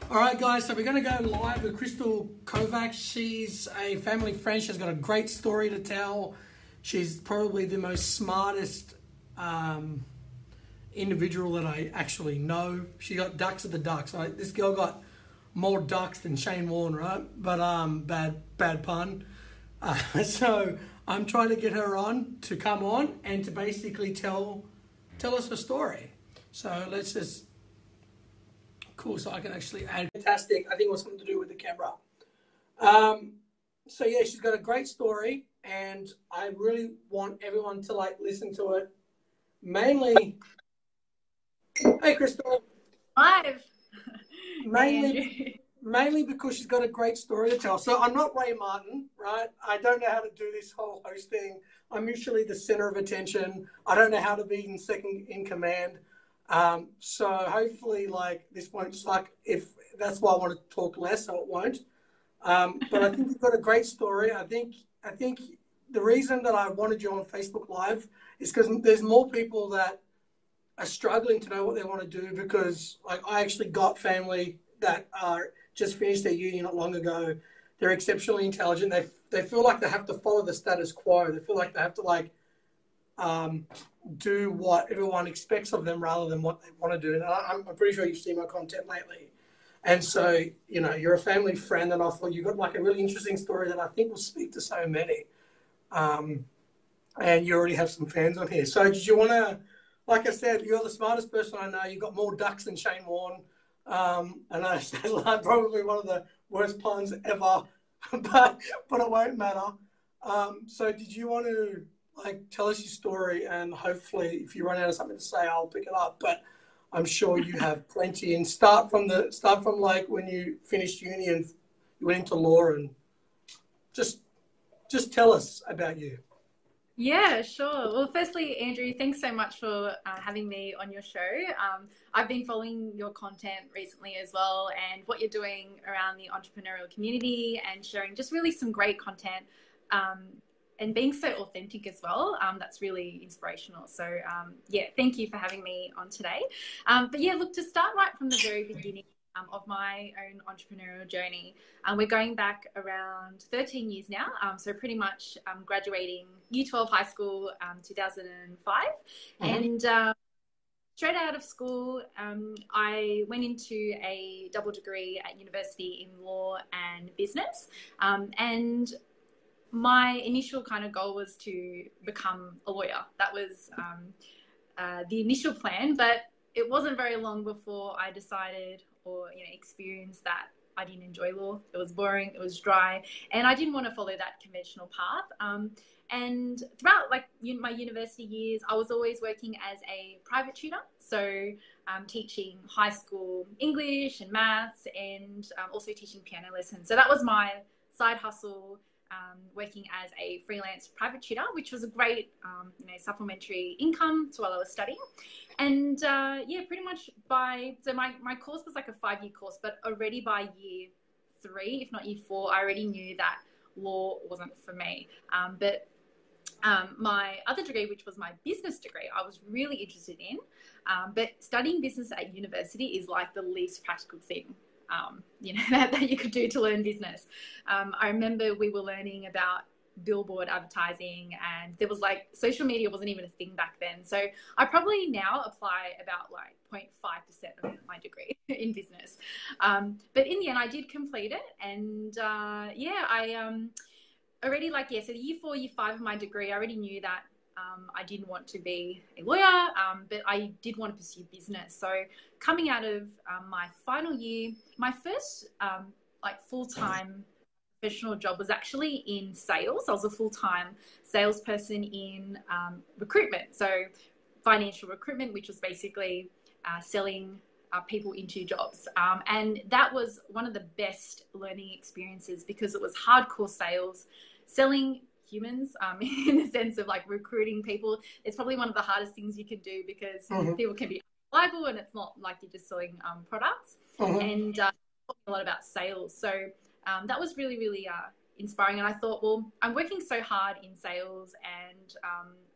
All right, guys, so we're going to go live with Krystal Kovacs. She's a family friend. She's got a great story to tell. She's probably the most smartest individual that I actually know. She got ducks at the ducks. Right? This girl got more ducks than Shane Warne, right? But bad pun. So I'm trying to get her on to come on and to basically tell us her story. So let's just... Cool, so I can actually add. Fantastic. I think it was something to do with the camera. So yeah, she's got a great story, and I really want everyone to listen to it. Mainly, hey Krystal. Live. Mainly because she's got a great story to tell. So I'm not Ray Martin, right? I don't know how to do this whole hosting. I'm usually the center of attention. I don't know how to be in second in command. So hopefully this won't suck. If that's why I want to talk less, so it won't. But I think you've got a great story. I think the reason that I wanted you on Facebook Live is because there's more people that are struggling to know what they want to do, because I actually got family that are just finished their uni not long ago. They're exceptionally intelligent. They feel like they have to follow the status quo. They feel like they have to do what everyone expects of them rather than what they want to do. And I'm pretty sure you've seen my content lately. And so, you're a family friend, and I thought you got a really interesting story that I think will speak to so many. And you already have some fans on here. So did you want to, like I said, you're the smartest person I know. You've got more ducks than Shane Warne. And I said probably one of the worst puns ever, but it won't matter. So did you want to tell us your story, and hopefully if you run out of something to say, I'll pick it up. But I'm sure you have plenty. And start from when you finished uni and you went into law, and just tell us about you. Yeah, sure. Well, firstly, Andrew, thanks so much for having me on your show. I've been following your content recently as well, and what you're doing around the entrepreneurial community and sharing just really some great content. And being so authentic as well, that's really inspirational. So yeah, thank you for having me on today. But yeah, look, to start right from the very beginning of my own entrepreneurial journey, we're going back around 13 years now. So pretty much graduating Year 12 high school, 2005. And straight out of school, I went into a double degree at university in law and business. And my initial kind of goal was to become a lawyer. That was the initial plan, but it wasn't very long before I decided or experienced that I didn't enjoy law. It was boring, it was dry, and I didn't want to follow that conventional path. And throughout my university years, I was always working as a private tutor, so teaching high school English and maths, and also teaching piano lessons. So that was my side hustle. Working as a freelance private tutor, which was a great, supplementary income while I was studying. And yeah, pretty much so my course was like a 5-year course, but already by year 3, if not year 4, I already knew that law wasn't for me. But my other degree, which was my business degree, I was really interested in. But studying business at university is like the least practical thing that you could do to learn business. I remember we were learning about billboard advertising, and there was social media wasn't even a thing back then. So I probably now apply about 0.5% of my degree in business. But in the end, I did complete it. And yeah, I already so the year 4, year 5 of my degree, I already knew that I didn't want to be a lawyer, but I did want to pursue business. So coming out of my final year, my first full-time professional job was actually in sales. I was a full-time salesperson in recruitment. So financial recruitment, which was basically selling people into jobs. And that was one of the best learning experiences, because it was hardcore sales, selling humans, in the sense of recruiting people. It's probably one of the hardest things you can do, because people can be unreliable, and it's not like you're just selling products. And talking a lot about sales. So that was really, really inspiring. And I thought, well, I'm working so hard in sales, and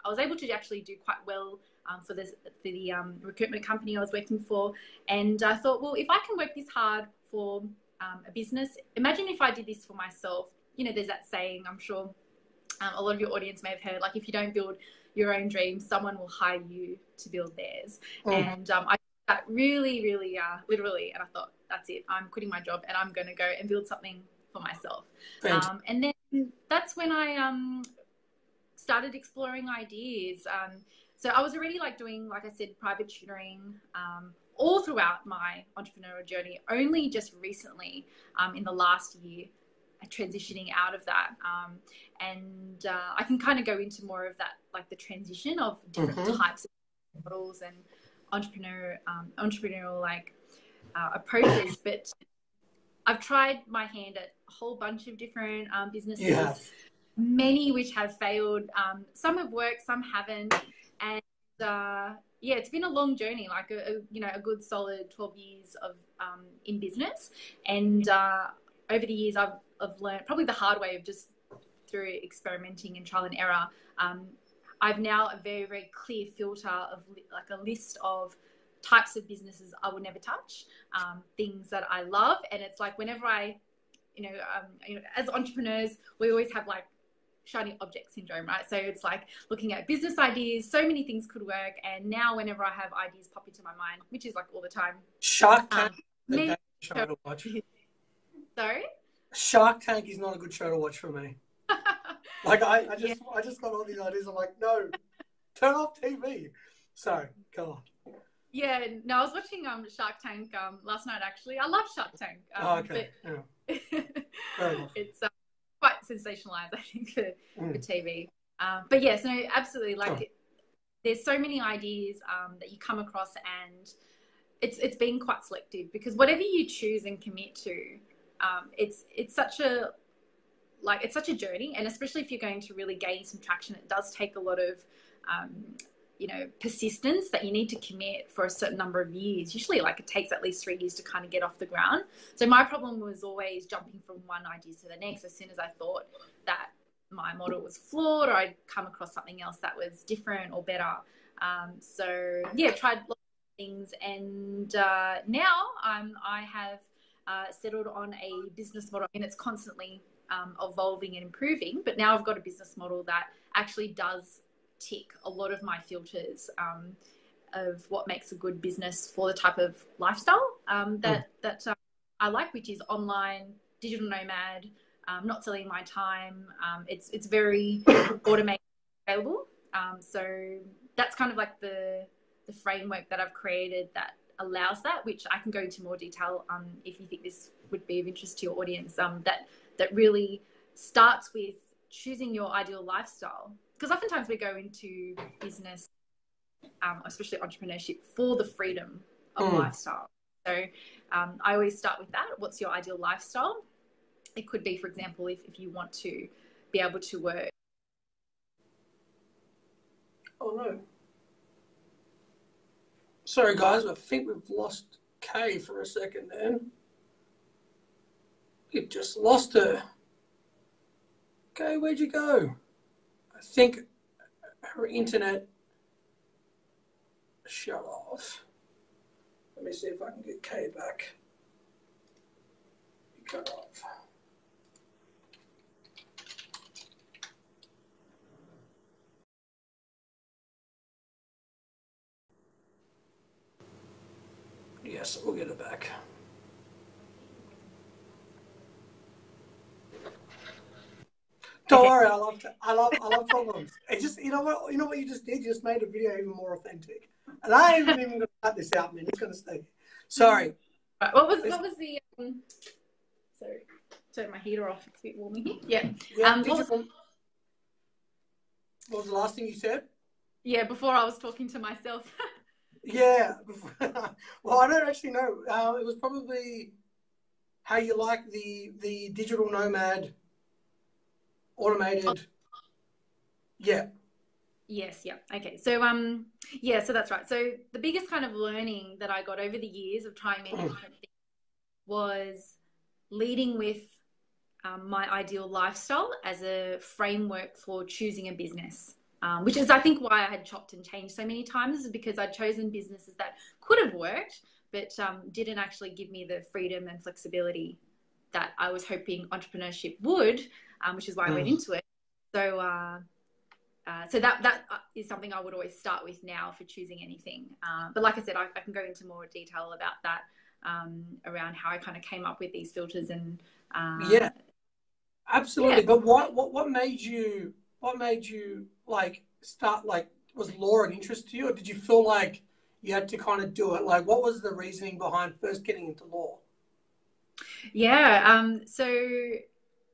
I was able to actually do quite well for the recruitment company I was working for. And I thought, well, if I can work this hard for a business, imagine if I did this for myself. You know, there's that saying, I'm sure a lot of your audience may have heard, like, if you don't build your own dreams, someone will hire you to build theirs. And I did that really, really literally, and I thought, that's it, I'm quitting my job and I'm going to go and build something for myself. And then that's when I started exploring ideas. So I was already like doing, like I said, private tutoring all throughout my entrepreneurial journey, only just recently in the last year transitioning out of that. And I can kind of go into more of that, like the transition of different types of models and entrepreneurial like approaches. But I've tried my hand at a whole bunch of different businesses, many which have failed. Some have worked, some haven't. And yeah, it's been a long journey, like a good solid 12 years of in business. And over the years, I've learned probably the hard way of just through experimenting and trial and error. I've now a very, very clear filter of like a list of types of businesses I will never touch, things that I love. And it's like whenever I, as entrepreneurs, we always have like shiny object syndrome, right? So it's like looking at business ideas, so many things could work. And now whenever I have ideas pop into my mind, which is like all the time. Shark Tank is a show to watch. Sorry? Shark Tank is not a good show to watch for me. Like I just got all these ideas. I'm like, no, turn off TV. Sorry, go on. Yeah, no, I was watching Shark Tank last night actually. I love Shark Tank. Okay. But Fair enough. It's quite sensationalized, I think, for TV. But yes, no, absolutely. Like, there's so many ideas that you come across, and it's being quite selective, because whatever you choose and commit to, it's such a journey, and especially if you're going to really gain some traction, it does take a lot of persistence, that you need to commit for a certain number of years. Usually like it takes at least 3 years to kind of get off the ground. So my problem was always jumping from one idea to the next as soon as I thought that my model was flawed, or I'd come across something else that was different or better. So yeah, tried lots of things, and now I have settled on a business model, and it's constantly evolving and improving. But now I've got a business model that actually does tick a lot of my filters of what makes a good business for the type of lifestyle that I like, which is online, digital nomad, not selling my time. It's very automated, available. So that's kind of like the framework that I've created that allows that, which I can go into more detail if you think this would be of interest to your audience. That really starts with choosing your ideal lifestyle. Because oftentimes we go into business, especially entrepreneurship, for the freedom of lifestyle. So I always start with that. What's your ideal lifestyle? It could be, for example, if you want to be able to work. Oh, no. Sorry, guys. I think we've lost Kay for a second then. We've just lost her. Kay, where'd you go? I think her internet shut off. Let me see if I can get Kay back. You cut off. Yes, we'll get it back. Don't worry, I love problems. It just, you know what you just did? You just made a video even more authentic. And I ain't even gonna cut this out, man. It's gonna stay. Sorry. Right, what was the sorry, turn my heater off. It's a bit warm in here. Yeah. What was the last thing you said? Yeah, before I was talking to myself. Yeah. Well, I don't actually know. It was probably how you like the digital nomad automated. Yeah. Yes. Yeah. Okay. So, so that's right. So the biggest kind of learning that I got over the years of trying many different things was leading with my ideal lifestyle as a framework for choosing a business, which is, I think, why I had chopped and changed so many times, is because I'd chosen businesses that could have worked, but didn't actually give me the freedom and flexibility that I was hoping entrepreneurship would, which is why I went into it. So so that is something I would always start with now for choosing anything. But like I said, I can go into more detail about that, around how I kind of came up with these filters and yeah, absolutely. yeah. But what made you like start, like, was law an interest to you, or did you feel like you had to kind of do it? Like, what was the reasoning behind first getting into law? Yeah. So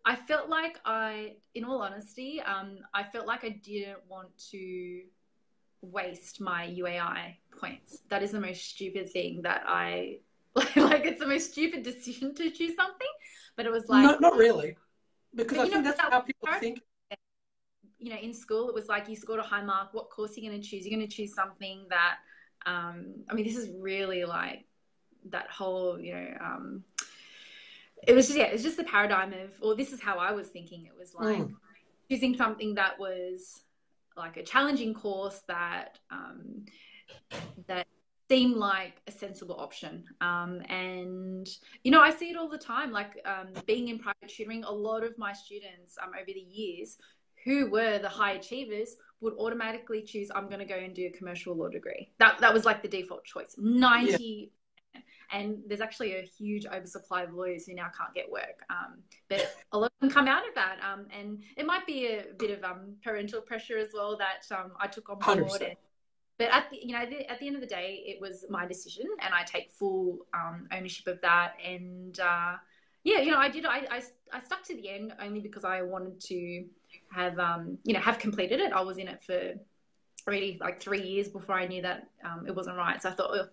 I felt like in all honesty, I felt like I didn't want to waste my UAI points. That is the most stupid thing that I like. It's the most stupid decision to choose something, but it was like, No, not really, because but I think that's how people think. You know, in school, it was like you scored a high mark. What course are you going to choose? You're going to choose something that, I mean, this is really like that whole, it was just, yeah, it's just the paradigm of, or this is how I was thinking. It was like choosing something that was like a challenging course that that seemed like a sensible option. And I see it all the time. Like being in private tutoring, a lot of my students over the years who were the high achievers would automatically choose, I'm going to go and do a commercial law degree. That was like the default choice. 90. And there's actually a huge oversupply of lawyers who now can't get work. But a lot of them come out of that. And it might be a bit of parental pressure as well that I took on board. But at the end of the day, it was my decision, and I take full ownership of that. And I stuck to the end only because I wanted to have completed it. I was in it for already like 3 years before I knew that it wasn't right. So I thought, well,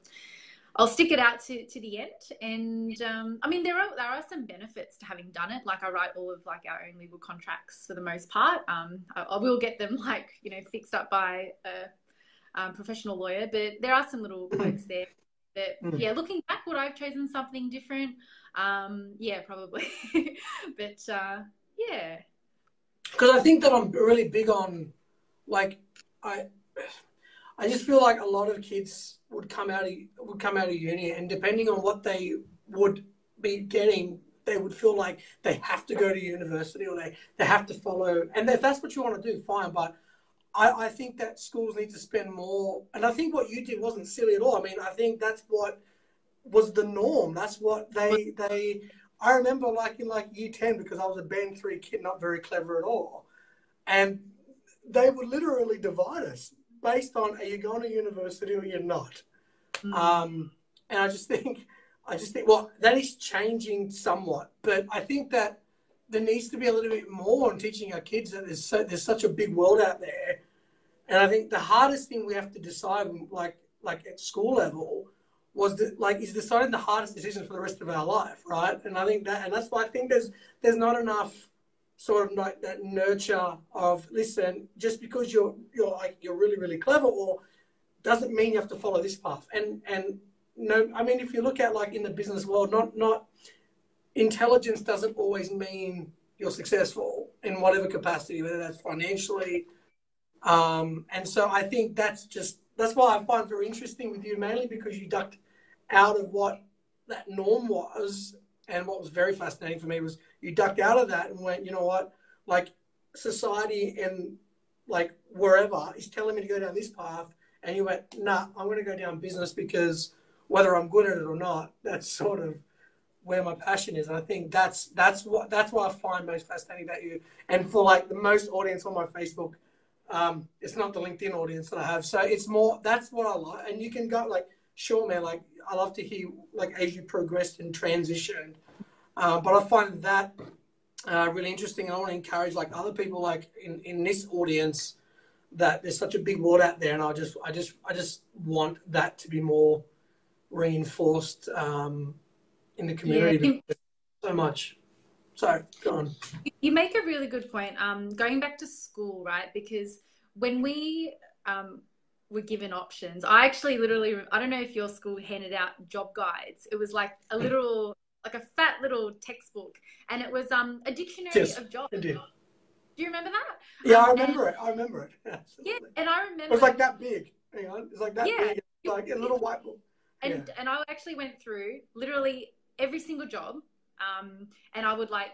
I'll stick it out to the end. And I mean, there are some benefits to having done it. Like I write all of like our own legal contracts for the most part. I will get them like, fixed up by a professional lawyer, but there are some little quirks there. But yeah, looking back, would I have chosen something different? Yeah, probably. But yeah. Because I think that I'm really big on, like, I just feel like a lot of kids would come out of uni, and depending on what they would be getting, they would feel like they have to go to university, or they have to follow. And if that's what you want to do, fine. But I think that schools need to spend more. And I think what you did wasn't silly at all. I mean, I think that's what was the norm. That's what I remember, like in like year 10, because I was a band 3 kid, not very clever at all. And they would literally divide us based on, are you going to university or you're not? And I just think, well, that is changing somewhat. But I think that there needs to be a little bit more on teaching our kids that there's such a big world out there. And I think the hardest thing we have to decide, like at school level, is deciding the hardest decision for the rest of our life, right? And I think that's why I think there's not enough sort of like that nurture of, listen, just because you're really, really clever, or doesn't mean you have to follow this path. And no, I mean, if you look at like in the business world, not intelligence doesn't always mean you're successful in whatever capacity, whether that's financially. And so I think that's why I find it very interesting with you, mainly because you ducked out of what that norm was. And what was very fascinating for me was you ducked out of that and went, you know what, like society and like wherever is telling me to go down this path. And you went, nah, I'm going to go down business, because whether I'm good at it or not, that's sort of where my passion is. And I think that's what I find most fascinating about you. And for like the most audience on my Facebook, it's not the LinkedIn audience that I have. So it's more, that's what I like. And you can go like, sure, man, like I love to hear like as you progressed and transitioned. But I find that really interesting. I want to encourage like other people like in this audience, that there's such a big world out there, and I just want that to be more reinforced in the community. Yeah. So much. So go on. You make a really good point. Going back to school, right? Because when we were given options, I actually literally, I don't know if your school handed out job guides. It was like a little, like a fat little textbook, and it was a dictionary of jobs. Indeed. Do you remember that? Yeah, I remember it. Absolutely. Yeah, and I remember it was like that big. Hang on, it's like that big. It's like a little white book. And I actually went through literally every single job, and I would like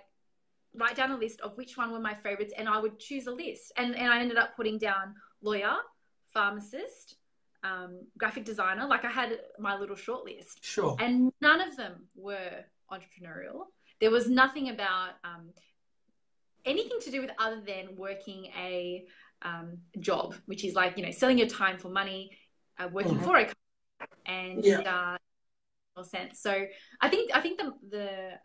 write down a list of which one were my favorites, and I would choose a list, and I ended up putting down lawyer, pharmacist, graphic designer. Like I had my little short list. Sure. And none of them were entrepreneurial. There was nothing about anything to do with other than working a job, which is like, you know, selling your time for money, working for a company, and sense. So I think the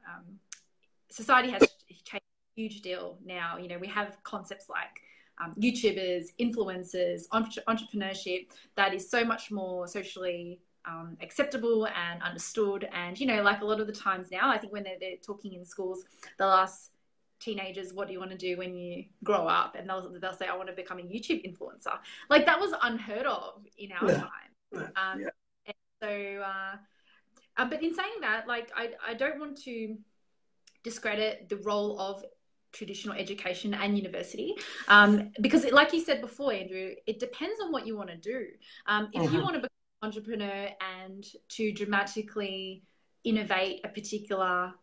society has changed a huge deal now. You know, we have concepts like YouTubers, influencers, entrepreneurship that is so much more socially acceptable and understood. And, you know, like a lot of the times now, I think when they're talking in schools, they'll ask teenagers, what do you want to do when you grow up? And they'll say, I want to become a YouTube influencer. Like that was unheard of in our time. And so, but in saying that, like, I don't want to discredit the role of traditional education and university, because like you said before, Andrew, it depends on what you want to do. If you want to become an entrepreneur and to dramatically innovate a particular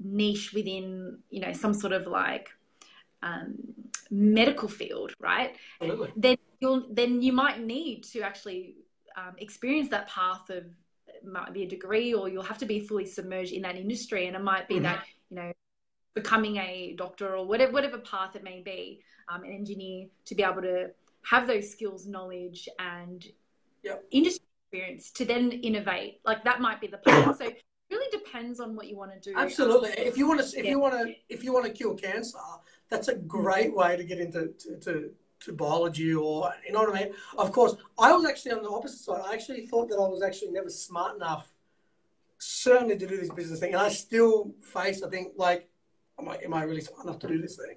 niche within, you know, some sort of like medical field, right? Absolutely. Then you might need to actually experience that path of, it might be a degree, or you'll have to be fully submerged in that industry, and it might be that, you know, becoming a doctor or whatever path it may be, an engineer, to be able to have those skills, knowledge, and industry experience to then innovate. Like that might be the path. So it really depends on what you want to do. Absolutely. If you want to cure cancer, that's a great way to get into to biology, or, you know what I mean? Of course, I was actually on the opposite side. I actually thought that I was actually never smart enough, certainly, to do this business thing. And I still face, I think, like, am I really smart enough to do this thing?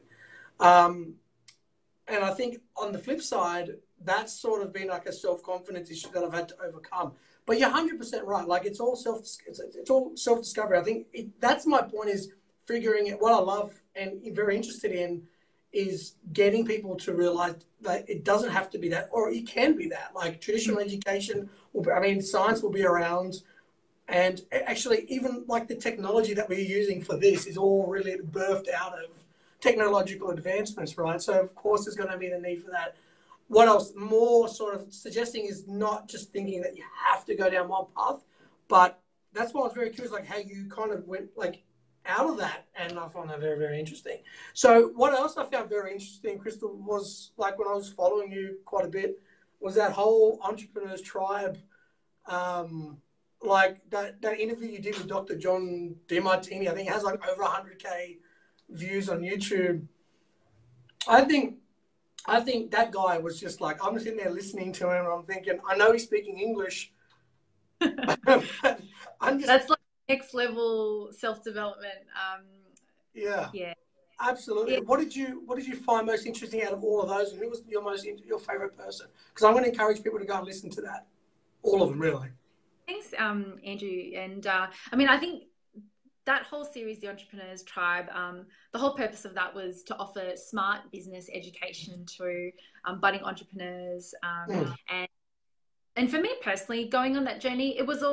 And I think on the flip side, that's sort of been like a self-confidence issue that I've had to overcome. But you're 100% right. Like it's all self-discovery. I think that's my point, is figuring it. What I love and very interested in is getting people to realize that it doesn't have to be that, or it can be that. Like traditional education, science will be around. And actually, even like the technology that we're using for this is all really birthed out of technological advancements, right? So, of course, there's going to be the need for that. What else? More sort of suggesting is not just thinking that you have to go down one path, but that's why I was very curious, like how you kind of went like out of that, and I found that very, very interesting. So, what else I found very interesting, Krystal, was like when I was following you quite a bit, was that whole Entrepreneurs Tribe. Like that interview you did with Dr. John DeMartini, I think it has like over 100K views on YouTube. I think that guy was just like, I'm sitting there listening to him and I'm thinking, I know he's speaking English. That's like next level self-development. Yeah. Absolutely. Yeah. What did you find most interesting out of all of those? And who was your favorite person? Because I'm going to encourage people to go and listen to that. All of them, really. Thanks, Andrew. And I think that whole series, The Entrepreneurs Tribe, the whole purpose of that was to offer smart business education to budding entrepreneurs. And for me personally, going on that journey, it was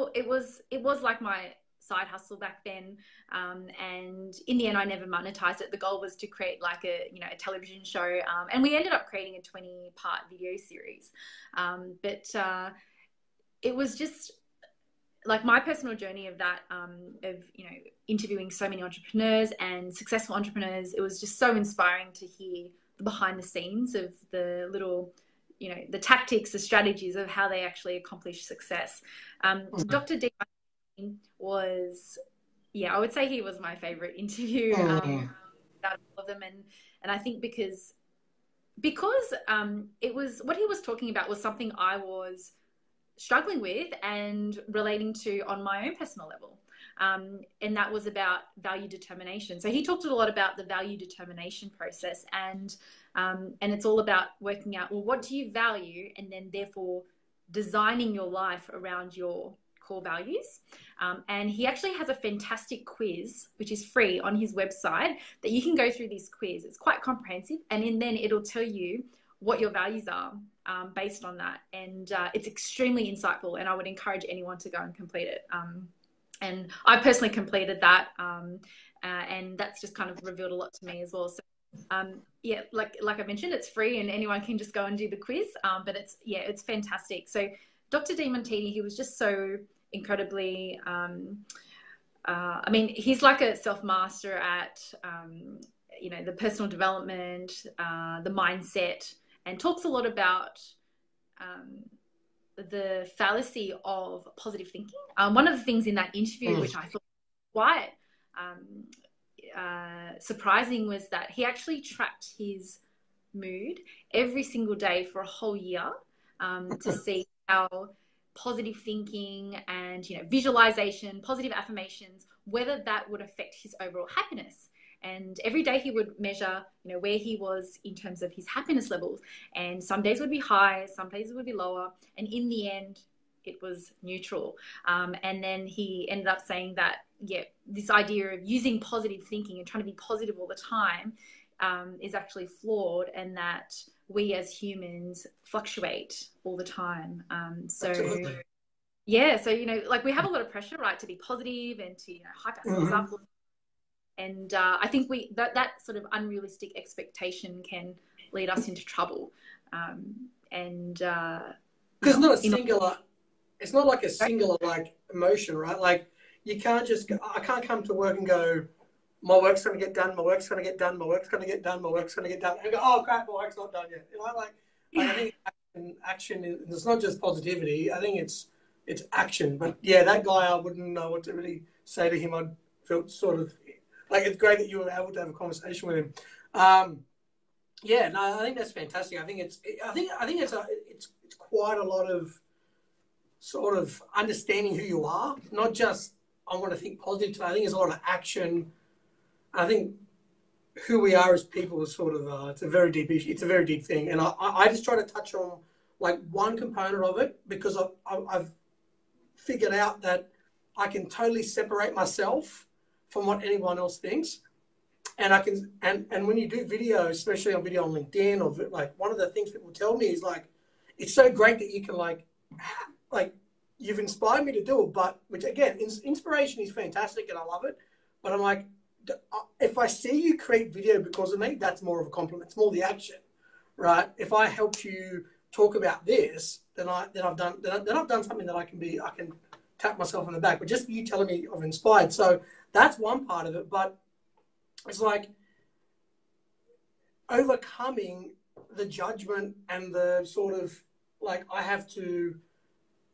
like my side hustle back then. And in the end, I never monetized it. The goal was to create like a television show. And we ended up creating a 20-part video series. But it was just like my personal journey of that, interviewing so many entrepreneurs and successful entrepreneurs. It was just so inspiring to hear the behind the scenes of the little, the tactics, the strategies of how they actually accomplish success. Dr. D was, I would say he was my favorite interview out of all of them. And I think because it was, what he was talking about was something I was struggling with and relating to on my own personal level. And that was about value determination. So he talked a lot about the value determination process, and it's all about working out, well, what do you value? And then therefore designing your life around your core values. And he actually has a fantastic quiz, which is free on his website, that you can go through this quiz. It's quite comprehensive. And then it'll tell you what your values are. based on that. And it's extremely insightful, and I would encourage anyone to go and complete it. And I personally completed that, and that's just kind of revealed a lot to me as well. So yeah, like I mentioned, it's free and anyone can just go and do the quiz. But it's fantastic. So Dr. Demontini, he was just so incredibly, I mean, he's like a self-master at, the personal development, the mindset, and talks a lot about the fallacy of positive thinking. One of the things in that interview, which I thought quite surprising, was that he actually tracked his mood every single day for a whole year to see how positive thinking and visualization, positive affirmations, whether that would affect his overall happiness. And every day he would measure, where he was in terms of his happiness levels. And some days would be high, some days it would be lower. And in the end, it was neutral. And then he ended up saying that, this idea of using positive thinking and trying to be positive all the time is actually flawed, and that we as humans fluctuate all the time. Absolutely. Yeah, so, like we have a lot of pressure, right, to be positive and to, hype ourselves up. And I think that sort of unrealistic expectation can lead us into trouble. Because it's not like a singular like emotion, right? Like I can't come to work and go, my work's going to get done, my work's going to get done, my work's going to get done, my work's going to get done, and go, oh crap, my work's not done yet. I think action is, it's not just positivity. I think it's action. But yeah, that guy, I wouldn't know what to really say to him. I felt sort of like, it's great that you were able to have a conversation with him. I think that's fantastic. I think it's quite a lot of sort of understanding who you are, not just I want to think positive. I think there's a lot of action. I think who we are as people is sort of it's a very deep issue. It's a very deep thing, and I just try to touch on like one component of it, because I've figured out that I can totally separate myself from what anyone else thinks. And I can, and when you do video, especially on LinkedIn, or like, one of the things people tell me is like, it's so great that you can like you've inspired me to do it. But which again, inspiration is fantastic and I love it. But I'm like, if I see you create video because of me, that's more of a compliment. It's more the action, right? If I helped you talk about this, then I've done something that I can tap myself on the back. But just you telling me I'm inspired, so that's one part of it. But it's like overcoming the judgment and the sort of like, I have to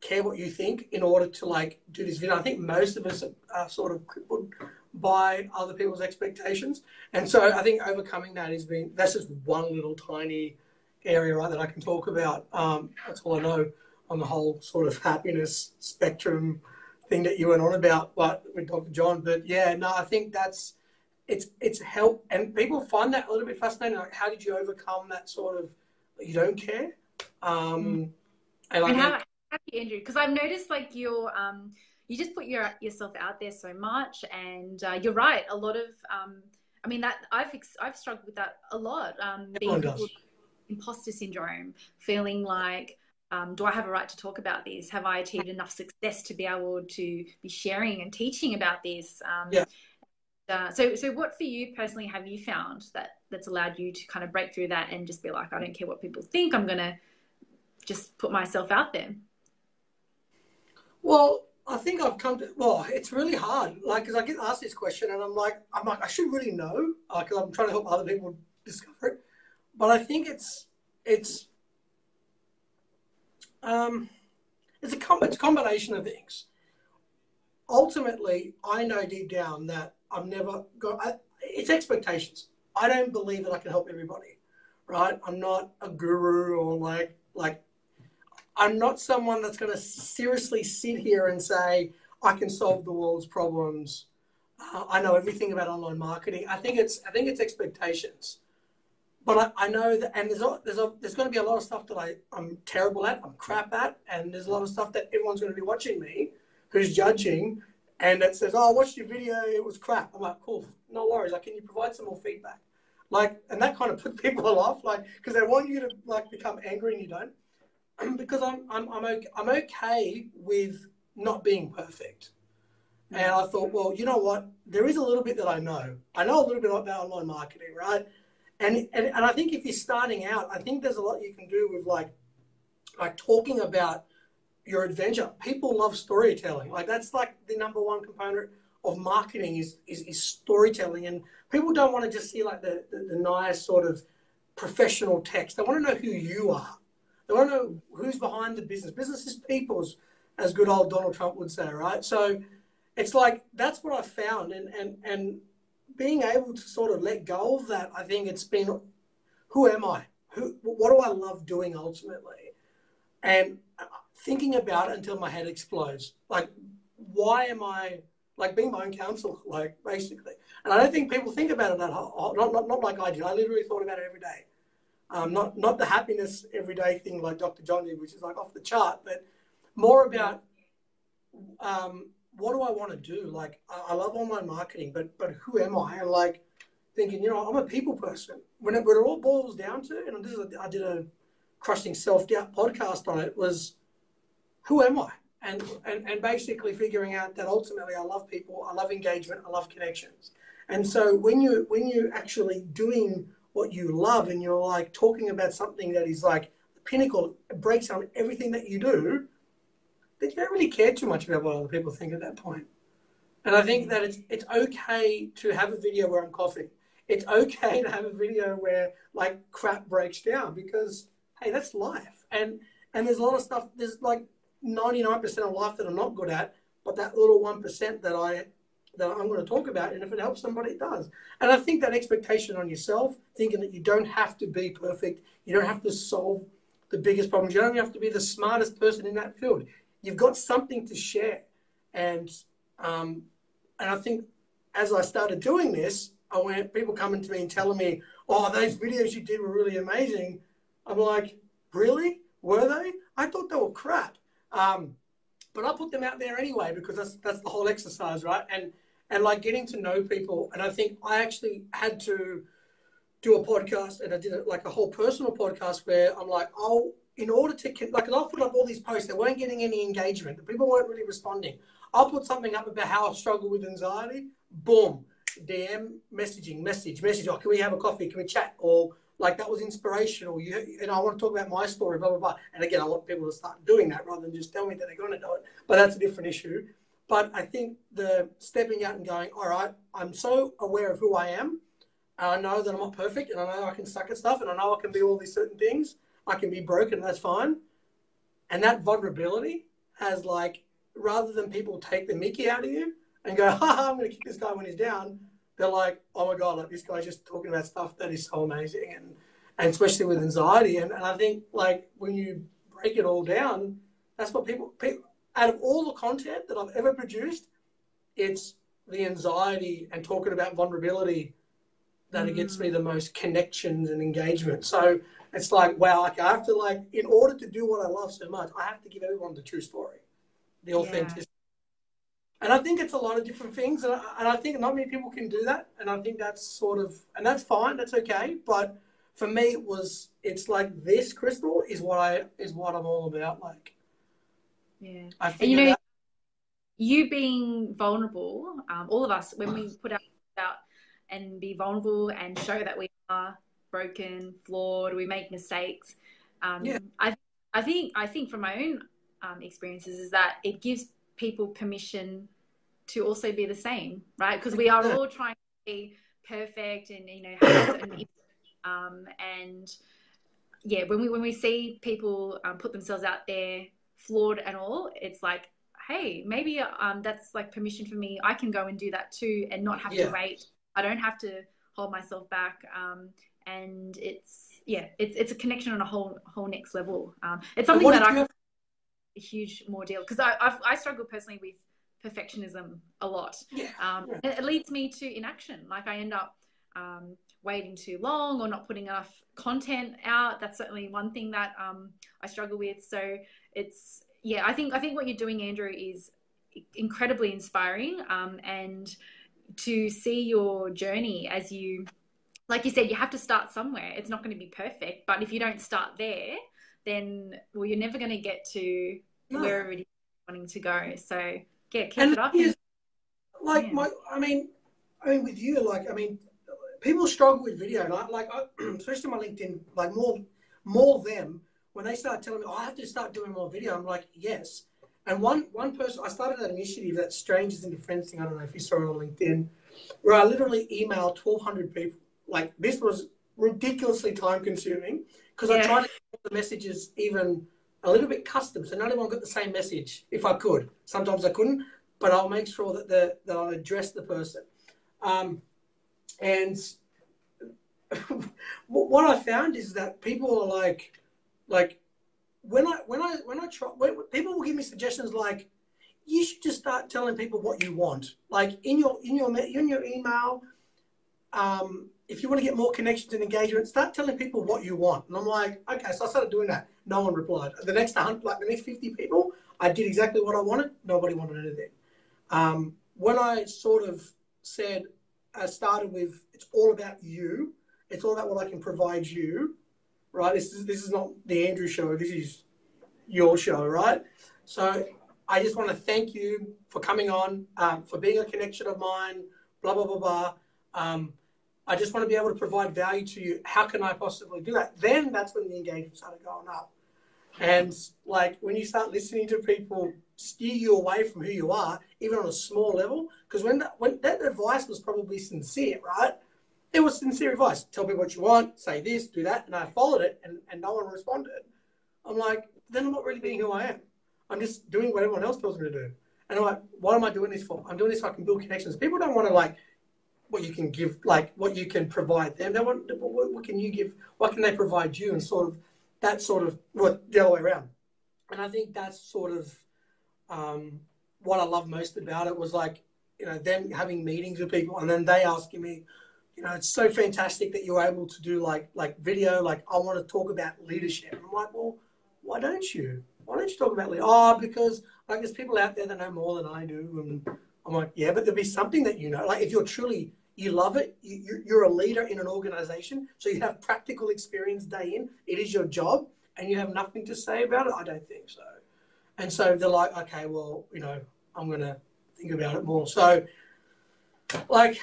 care what you think in order to like do this video. I think most of us are sort of crippled by other people's expectations. And so I think overcoming that that's just one little tiny area, right, that I can talk about. That's all I know on the whole sort of happiness spectrum thing that you went on about, but with Dr. John. But yeah, no, I think it's help, and people find that a little bit fascinating. Like, how did you overcome that sort of, you don't care? How Andrew? Because I've noticed like you just put yourself out there so much, and you're right. A lot of I mean, that I've struggled with that a lot. Being people with imposter syndrome, feeling like, do I have a right to talk about this? Have I achieved enough success to be able to be sharing and teaching about this? So what for you personally have you found that's allowed you to kind of break through that and just be like, I don't care what people think, I'm going to just put myself out there? Well, I think it's really hard, like, because I get asked this question and I'm like, I should really know, because I'm trying to help other people discover it. But I think it's a combination of things. Ultimately, I know deep down that I've never got, it's expectations. I don't believe that I can help everybody, right? I'm not a guru, or like I'm not someone that's going to seriously sit here and say, I can solve the world's problems. I know everything about online marketing. I think it's expectations. But I know that, and there's going to be a lot of stuff that I'm terrible at, I'm crap at, and there's a lot of stuff that everyone's going to be watching me, who's judging, and it says, oh, I watched your video, it was crap. I'm like, cool, no worries. Like, can you provide some more feedback? Like, and that kind of puts people off, like, because they want you to like become angry and you don't. because I'm okay with not being perfect. And I thought, well, you know what? There is a little bit that I know. I know a little bit about online marketing, right? And I think if you're starting out, I think there's a lot you can do with like talking about your adventure. People love storytelling. Like that's like the number one component of marketing is storytelling. And people don't want to just see like the nice sort of professional text. They want to know who you are. They want to know who's behind the business. Business is people's, as good old Donald Trump would say, right? So it's like that's what I found, and being able to sort of let go of that. I think it's been, who am I? What do I love doing ultimately? And thinking about it until my head explodes. Like, why am I like being my own counselor? Like basically, and I don't think people think about it that not like I do. I literally thought about it every day. Not the happiness everyday thing like Dr. John did, which is like off the chart, but more about what do I want to do? Like, I love online marketing, but who am I? And like thinking, you know, I'm a people person. When it all boils down to, and I did a crushing self-doubt podcast on it, was who am I? And basically figuring out that ultimately I love people, I love engagement, I love connections. And so when you actually doing what you love and you're like talking about something that is like the pinnacle, it breaks down everything that you do, then you don't really care too much about what other people think at that point. And I think that it's okay to have a video where I'm coughing. It's okay to have a video where like crap breaks down, because hey, that's life. And there's a lot of stuff, there's like 99% of life that I'm not good at, but that little 1% that I'm going to talk about, and if it helps somebody, it does. And I think that expectation on yourself, thinking that you don't have to be perfect, you don't have to solve the biggest problems, you don't have to be the smartest person in that field. You've got something to share. And I think as I started doing this, people coming to me and telling me, oh, those videos you did were really amazing. I'm like, really? Were they? I thought they were crap. But I put them out there anyway, because that's the whole exercise, right? And like getting to know people. And I think I actually had to do a podcast, and I did like a whole personal podcast where I'm like, in order to, like, and I'll put up all these posts, they weren't getting any engagement. The people weren't really responding. I'll put something up about how I struggle with anxiety. Boom. DM, message. Oh, can we have a coffee? Can we chat? Or like, that was inspirational. And I want to talk about my story, blah, blah, blah. And again, I want people to start doing that rather than just tell me that they're going to do it. But that's a different issue. But I think the stepping out and going, all right, I'm so aware of who I am. And I know that I'm not perfect, and I know I can suck at stuff, and I know I can be all these certain things. I can be broken, that's fine. And that vulnerability has, like, rather than people take the mickey out of you and go, I'm going to kick this guy when he's down, they're like, oh my God, like, this guy's just talking about stuff that is so amazing. And especially with anxiety. And I think, like, when you break it all down, that's what people, out of all the content that I've ever produced, it's the anxiety and talking about vulnerability that it gets me the most connections and engagement. So it's like, wow, like, I have to, like, in order to do what I love so much, I have to give everyone the true story, the authenticity. And I think it's a lot of different things. And I think not many people can do that. And I think that's sort of, and that's fine, that's okay. But for me, it's like, this, Krystal, is what I'm all about. Like, yeah. I And you know, that, you being vulnerable, all of us, when we put out and be vulnerable and show that we are broken, flawed, we make mistakes. I think from my own experiences is that it gives people permission to also be the same, right? Because we are all trying to be perfect and, you know, have a certain and yeah, when we see people put themselves out there, flawed and all, it's like, hey, maybe that's like permission for me. I can go and do that too, and not have to wait. I don't have to hold myself back. And it's a connection on a whole next level. It's something that a huge more deal, because I struggle personally with perfectionism a lot. It leads me to inaction. Like, I end up waiting too long or not putting enough content out. That's certainly one thing that I struggle with. So it's, I think what you're doing, Andrew, is incredibly inspiring, and to see your journey as you, like you said, you have to start somewhere. It's not going to be perfect, but if you don't start there, then, well, you're never going to get to No. wherever it is you're wanting to go. So yeah, keep And it up. like yeah. I mean, with you, like, I mean, people struggle with video, especially my LinkedIn, like more them when they start telling me, oh, I have to start doing more video. I'm like, yes. And one person, I started an initiative, that Strangers into Friends thing. I don't know if you saw it on LinkedIn, where I literally emailed 1,200 people. Like, this was ridiculously time consuming because I tried to get the messages even a little bit custom, so not everyone got the same message if I could. Sometimes I couldn't, but I'll make sure that I address the person. And what I found is that people are like when I try, people will give me suggestions like, you should just start telling people what you want, like in your email. If you want to get more connections and engagement, start telling people what you want. And I'm like, okay, so I started doing that. No one replied. The next 100, like the next 50 people, I did exactly what I wanted. Nobody wanted anything. When I sort of said, I started with, it's all about you. It's all about what I can provide you, right? This is not the Andrew show. This is your show, right? So I just want to thank you for coming on, for being a connection of mine, blah, blah, blah, blah. I just want to be able to provide value to you. How can I possibly do that? Then that's when the engagement started going up. And like when you start listening to people steer you away from who you are, even on a small level, because when that advice was probably sincere, right? It was sincere advice. Tell me what you want, say this, do that. And I followed it and no one responded. I'm like, then I'm not really being who I am. I'm just doing what everyone else tells me to do. And I'm like, what am I doing this for? I'm doing this so I can build connections. People don't want to like what you can give, like what you can provide them. They want, what can you give? What can they provide you? And sort of the other way around. And I think that's sort of what I love most about it was like, them having meetings with people and then they asking me, it's so fantastic that you're able to do like video. Like, I want to talk about leadership. And I'm like, well, why don't you? Why don't you talk about leadership? Oh, because like there's people out there that know more than I do. And I'm like, yeah, but there'll be something that like if you love it, you're a leader in an organization, so you have practical experience day in, it is your job, and you have nothing to say about it? I don't think so. And so they're like, okay, well, I'm going to think about it more. So like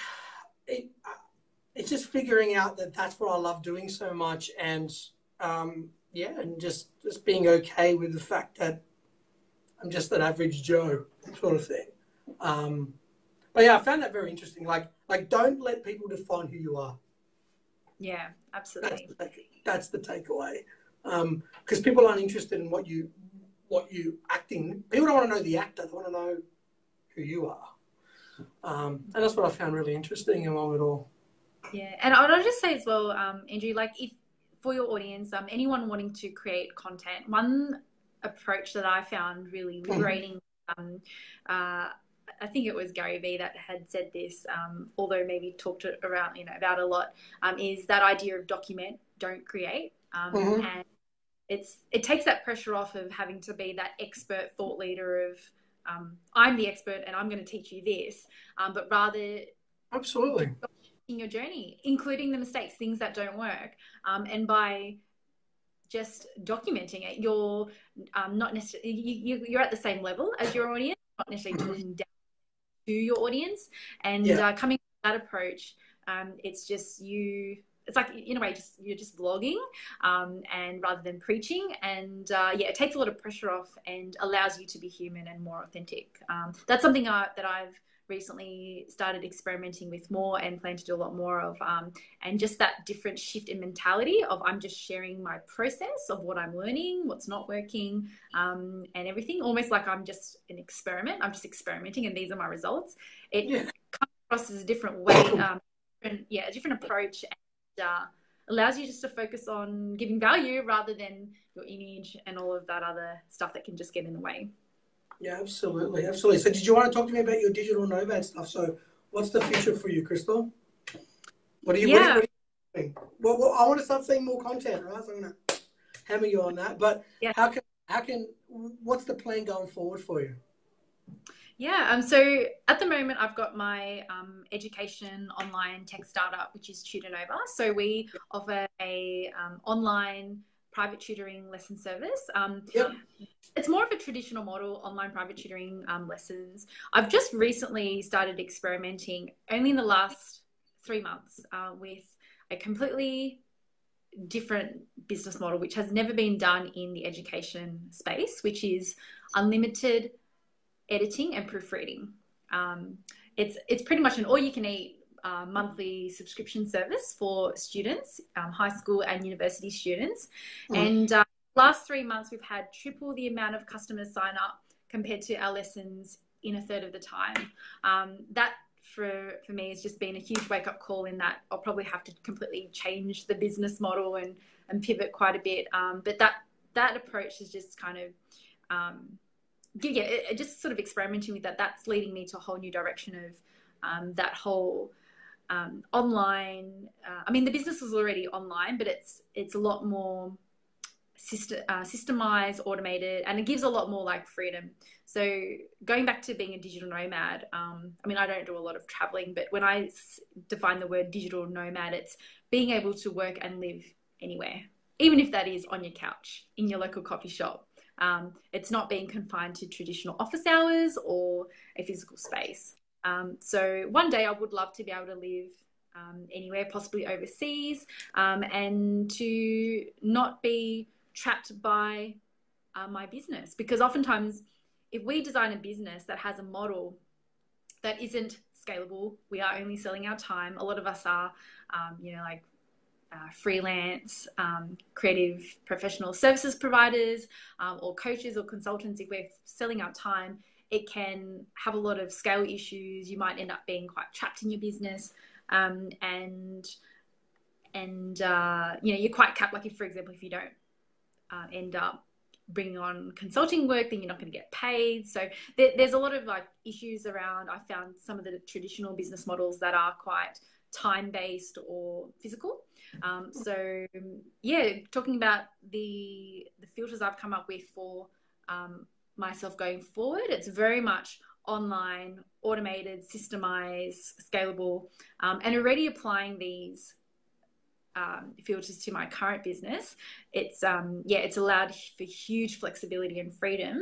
it's just figuring out that that's what I love doing so much. And and just being okay with the fact that I'm just an average Joe sort of thing. But yeah, I found that very interesting. Like don't let people define who you are. Yeah, absolutely. That's the takeaway. Because people aren't interested in what you acting. People don't want to know the actor. They want to know who you are. And that's what I found really interesting along it all. Yeah, and I'll just say as well, Andrew, like if for your audience, anyone wanting to create content, one approach that I found really liberating, I think it was Gary Vee that had said this, although maybe talked around, about a lot, is that idea of document, don't create. And it takes that pressure off of having to be that expert thought leader of, I'm the expert and I'm going to teach you this, but rather absolutely in your journey, including the mistakes, things that don't work. And by just documenting it, you're not necessarily, you're at the same level as your audience, not necessarily talking down to your audience. And coming to that approach, it's just it's like in a way you're just vlogging, and rather than preaching. And it takes a lot of pressure off and allows you to be human and more authentic. That's something that I've recently started experimenting with more and plan to do a lot more of, and just that different shift in mentality of I'm just sharing my process of what I'm learning, what's not working, and everything, almost like I'm just an experiment. I'm just experimenting and these are my results. It comes across as a different way, a different approach, and allows you just to focus on giving value rather than your image and all of that other stuff that can just get in the way. Yeah, absolutely. So did you want to talk to me about your digital nomad stuff? So what's the future for you, Krystal? What are you doing? Well, I want to start seeing more content, right? So I'm going to hammer you on that. But what's the plan going forward for you? Yeah, so at the moment I've got my education online tech startup, which is Tutor Nova. So we offer a online private tutoring lesson service. Yep. It's more of a traditional model, online private tutoring lessons. I've just recently started experimenting, only in the last 3 months, with a completely different business model, which has never been done in the education space, which is unlimited editing and proofreading. It's pretty much an all-you-can-eat monthly subscription service for students, high school and university students. And last 3 months, we've had triple the amount of customers sign up compared to our lessons in a third of the time. That for me has just been a huge wake-up call, in that I'll probably have to completely change the business model and pivot quite a bit. But that approach is just kind of just sort of experimenting with that. That's leading me to a whole new direction of that whole online. I mean, the business was already online, but it's a lot more systemized, automated, and it gives a lot more like freedom. So going back to being a digital nomad, I mean, I don't do a lot of traveling, but when I define the word digital nomad, it's being able to work and live anywhere, even if that is on your couch, in your local coffee shop. It's not being confined to traditional office hours or a physical space. So one day I would love to be able to live anywhere, possibly overseas, and to not be trapped by my business. Because oftentimes, if we design a business that has a model that isn't scalable, we are only selling our time. A lot of us are, freelance, creative professional services providers, or coaches or consultants. If we're selling our time, it can have a lot of scale issues. You might end up being quite trapped in your business, and you're quite capped. Like if, for example, if you don't end up bringing on consulting work, then you're not going to get paid. So there's a lot of like issues around. I found some of the traditional business models that are quite time-based or physical. So yeah, talking about the filters I've come up with for myself going forward, it's very much online, automated, systemized, scalable, and already applying these filters to my current business. It's allowed for huge flexibility and freedom,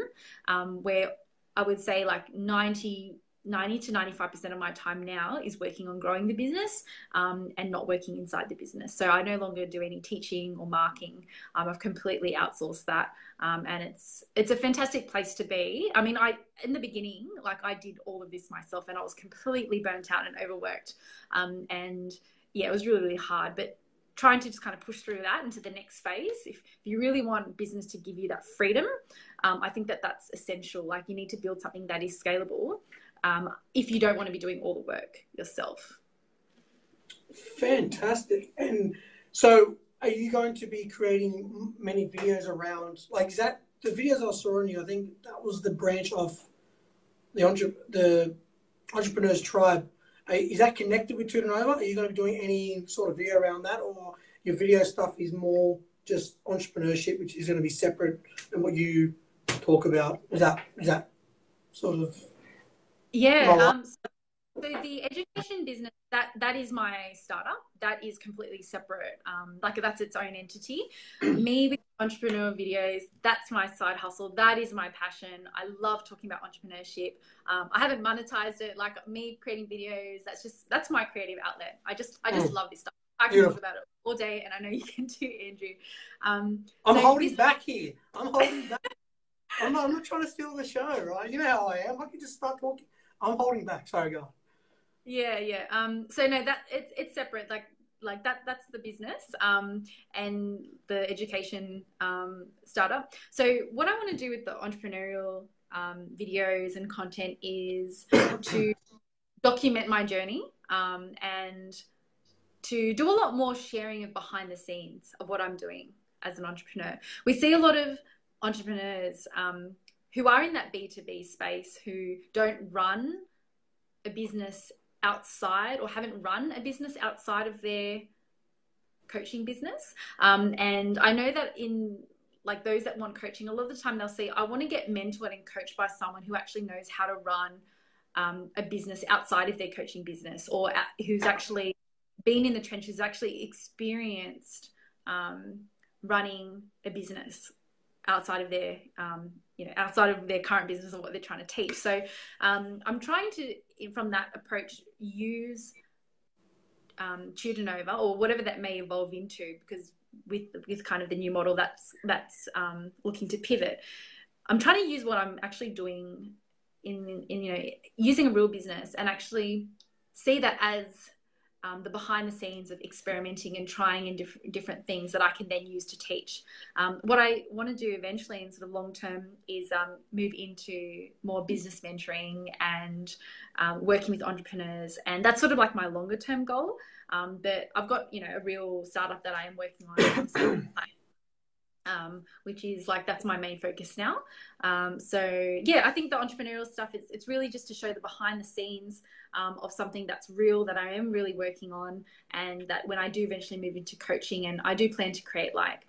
where I would say like 90 to 95% of my time now is working on growing the business, and not working inside the business. So I no longer do any teaching or marking. I've completely outsourced that, and it's a fantastic place to be. I mean, in the beginning, like I did all of this myself, and I was completely burnt out and overworked, and yeah, it was really, really hard. But trying to just kind of push through that into the next phase. If you really want business to give you that freedom, I think that's essential. Like you need to build something that is scalable, if you don't want to be doing all the work yourself. Fantastic. And so are you going to be creating many videos around, like, is that the videos I saw on you? I think that was the branch of the Entrepreneurs Tribe. Is that connected with Tutoring? Are you going to be doing any sort of video around that, or your video stuff is more just entrepreneurship, which is going to be separate than what you talk about? Is that sort of? Yeah. So the education business, that is my startup. That is completely separate. Like that's its own entity. Me with entrepreneur videos, that's my side hustle. That is my passion. I love talking about entrepreneurship. I haven't monetized it. Like me creating videos, that's my creative outlet. I just love this stuff. I can talk about it all day, and I know you can too, Andrew. I'm holding back here. I'm not trying to steal the show, right? You know how I am. I can just start talking. I'm holding back. Sorry, go on. Yeah. So no, that it's separate. Like that's the business, and the education startup. So what I want to do with the entrepreneurial videos and content is to document my journey, and to do a lot more sharing of behind the scenes of what I'm doing as an entrepreneur. We see a lot of entrepreneurs who are in that B2B space who don't run a business outside, or haven't run a business outside of their coaching business. And I know that in like those that want coaching, a lot of the time they'll say, I want to get mentored and coached by someone who actually knows how to run a business outside of their coaching business, or who's actually been in the trenches, actually experienced running a business outside of their outside of their current business or what they're trying to teach. So I'm trying to, from that approach, use Tutor Nova or whatever that may evolve into, because with kind of the new model that's looking to pivot, I'm trying to use what I'm actually doing in using a real business, and actually see that as the behind the scenes of experimenting and trying in different things that I can then use to teach. What I want to do eventually in sort of long term is move into more business mentoring and working with entrepreneurs, and that's sort of like my longer term goal. But I've got a real startup that I am working on. Which is like, that's my main focus now. So yeah, I think the entrepreneurial stuff, it's really just to show the behind the scenes of something that's real, that I am really working on, and that when I do eventually move into coaching, and I do plan to create like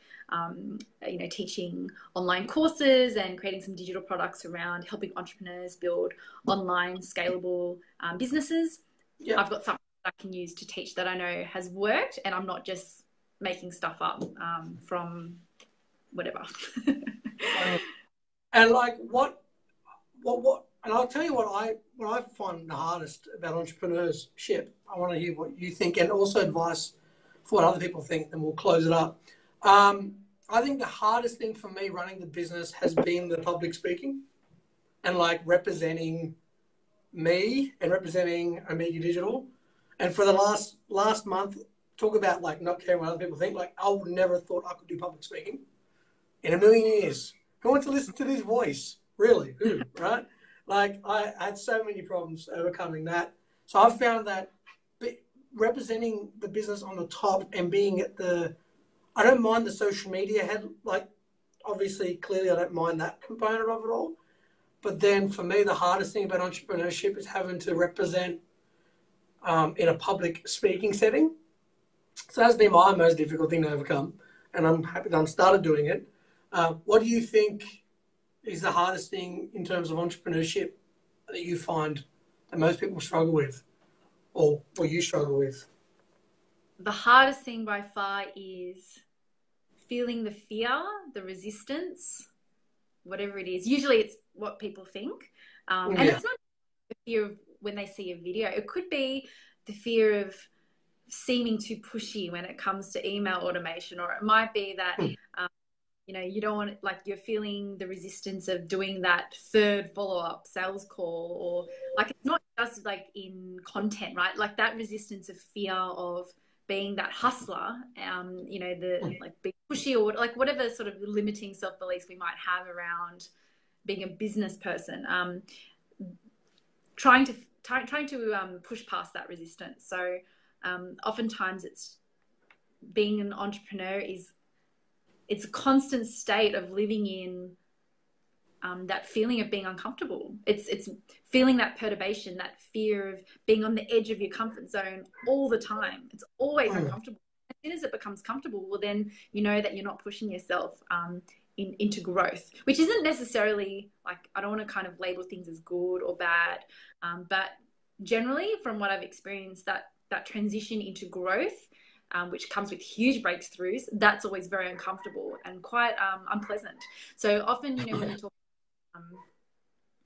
teaching online courses and creating some digital products around helping entrepreneurs build online scalable businesses. Yeah. I've got something that I can use to teach that I know has worked, and I'm not just making stuff up from whatever. And like what and I'll tell you what I find the hardest about entrepreneurship. I want to hear what you think, and also advice for what other people think, then we'll close it up. I think the hardest thing for me running the business has been the public speaking, and like representing me and representing Omega Digital. And for the last month, talk about like not caring what other people think. Like, I would never have thought I could do public speaking in a million years. Who wants to listen to this voice? Really? Who? Right? Like, I had so many problems overcoming that. So I've found that representing the business on the top and being at I don't mind the social media head. Like, obviously, clearly, I don't mind that component of it all. But then for me, the hardest thing about entrepreneurship is having to represent in a public speaking setting. So that's been my most difficult thing to overcome. And I'm happy that I've started doing it. What do you think is the hardest thing in terms of entrepreneurship that you find that most people struggle with, or you struggle with? The hardest thing by far is feeling the fear, the resistance, whatever it is. Usually it's what people think. And it's not the fear of when they see a video. It could be the fear of seeming too pushy when it comes to email automation, or it might be that you don't want, like, you're feeling the resistance of doing that third follow-up sales call, or like, it's not just like in content, right? Like that resistance of fear of being that hustler, like being pushy, or like whatever sort of limiting self-beliefs we might have around being a business person, trying to push past that resistance. So oftentimes it's being an entrepreneur it's a constant state of living in that feeling of being uncomfortable. It's feeling that perturbation, that fear of being on the edge of your comfort zone all the time. It's always uncomfortable. As soon as it becomes comfortable, well, then you know that you're not pushing yourself into growth, which isn't necessarily, like, I don't want to kind of label things as good or bad, but generally from what I've experienced, that transition into growth, which comes with huge breakthroughs, that's always very uncomfortable and quite unpleasant. So often, when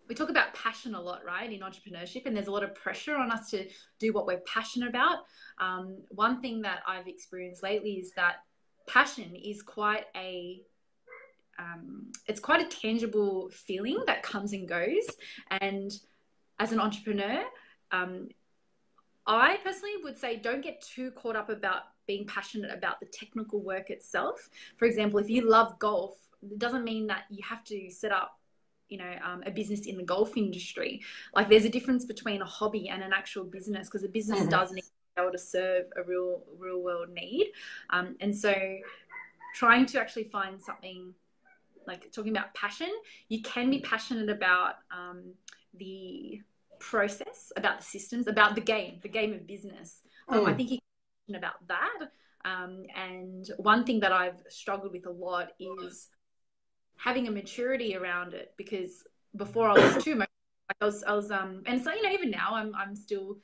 we talk about passion a lot, right, in entrepreneurship, and there's a lot of pressure on us to do what we're passionate about. One thing that I've experienced lately is that passion is quite a tangible feeling that comes and goes. And as an entrepreneur, I personally would say don't get too caught up about being passionate about the technical work itself. For example, if you love golf, it doesn't mean that you have to set up, a business in the golf industry. Like, there's a difference between a hobby and an actual business, because a business does need to be able to serve a real world need. And so trying to actually find something, like talking about passion, you can be passionate about the process, about the systems, about the game of business. I think you can about that. And one thing that I've struggled with a lot is having a maturity around it, because before I was too much, like I was and so even now I'm still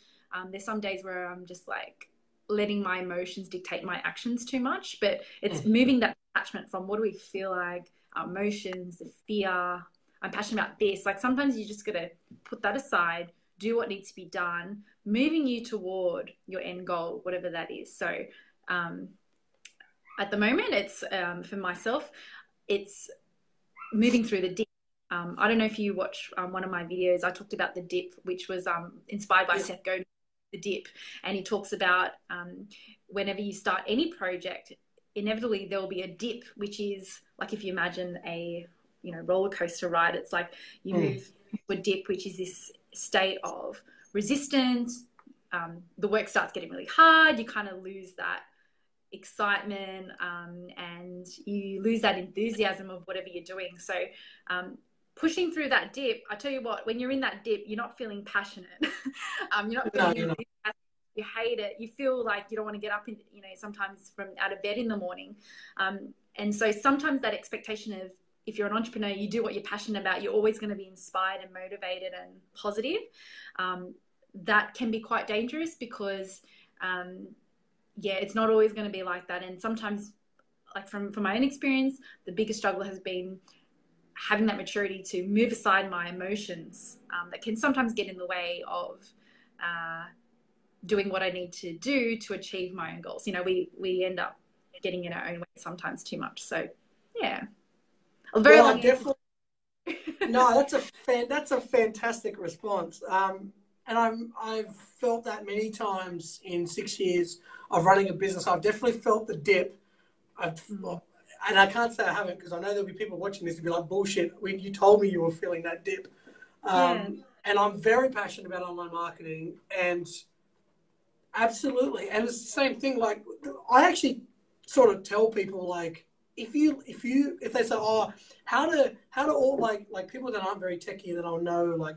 there's some days where I'm just like, letting my emotions dictate my actions too much, but it's Mm. moving that attachment from what do we feel like, our emotions, the fear, I'm passionate about this. Like sometimes you just got to put that aside, do what needs to be done, moving you toward your end goal, whatever that is. So at the moment, it's for myself, it's moving through the dip. I don't know if you watch one of my videos. I talked about the dip, which was inspired by Seth Godin, the dip, and he talks about whenever you start any project, inevitably there will be a dip, which is like if you imagine a roller coaster ride. It's like you move to a dip, which is this state of resistance. The work starts getting really hard. You kind of lose that excitement and you lose that enthusiasm of whatever you're doing. So pushing through that dip, I tell you what, when you're in that dip, you're not feeling passionate. You're not feeling enthusiastic. You hate it. You feel like you don't want to get up in, sometimes from out of bed in the morning. And so sometimes that expectation of, if you're an entrepreneur, you do what you're passionate about, you're always going to be inspired and motivated and positive. That can be quite dangerous because it's not always going to be like that. And sometimes, like from my own experience, the biggest struggle has been having that maturity to move aside my emotions that can sometimes get in the way of doing what I need to do to achieve my own goals. We end up getting in our own way sometimes too much. So, yeah. Well, definitely. No, that's a fantastic response. And I've felt that many times in 6 years of running a business. I've definitely felt the dip. And I can't say I haven't because I know there'll be people watching this and be like, bullshit, you told me you were feeling that dip. And I'm very passionate about online marketing, and absolutely. And it's the same thing. Like, I actually sort of tell people, like, if they say, oh, how do all like people that aren't very techy that I'll know,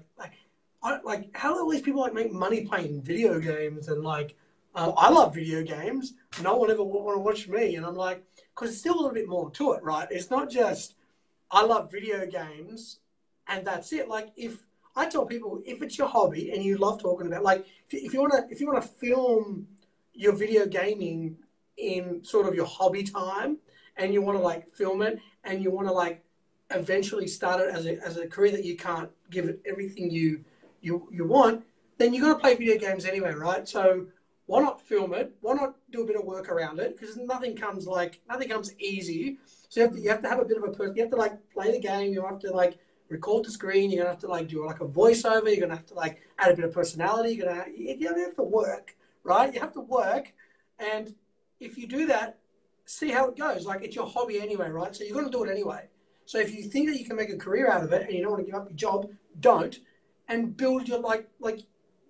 how do all these people make money playing video games? And I love video games. No one ever want to watch me. And I'm like, because it's still a little bit more to it, right? It's not just I love video games and that's it. Like, if I tell people, if it's your hobby and you love talking about, like, if you want to film your video gaming in sort of your hobby time, and you want to film it, and you want to eventually start it as a career that you can't give it everything you want, then you got to play video games anyway, right? So why not film it? Why not do a bit of work around it? Because nothing comes easy. So you have to have a bit of a person. You have to play the game. You have to record the screen. You're gonna have to do a voiceover. You're gonna have to add a bit of personality. You have to work, right? You have to work, and if you do that, see how it goes. It's your hobby anyway, right? So you're gonna do it anyway. So if you think that you can make a career out of it and you don't want to give up your job, don't, and build your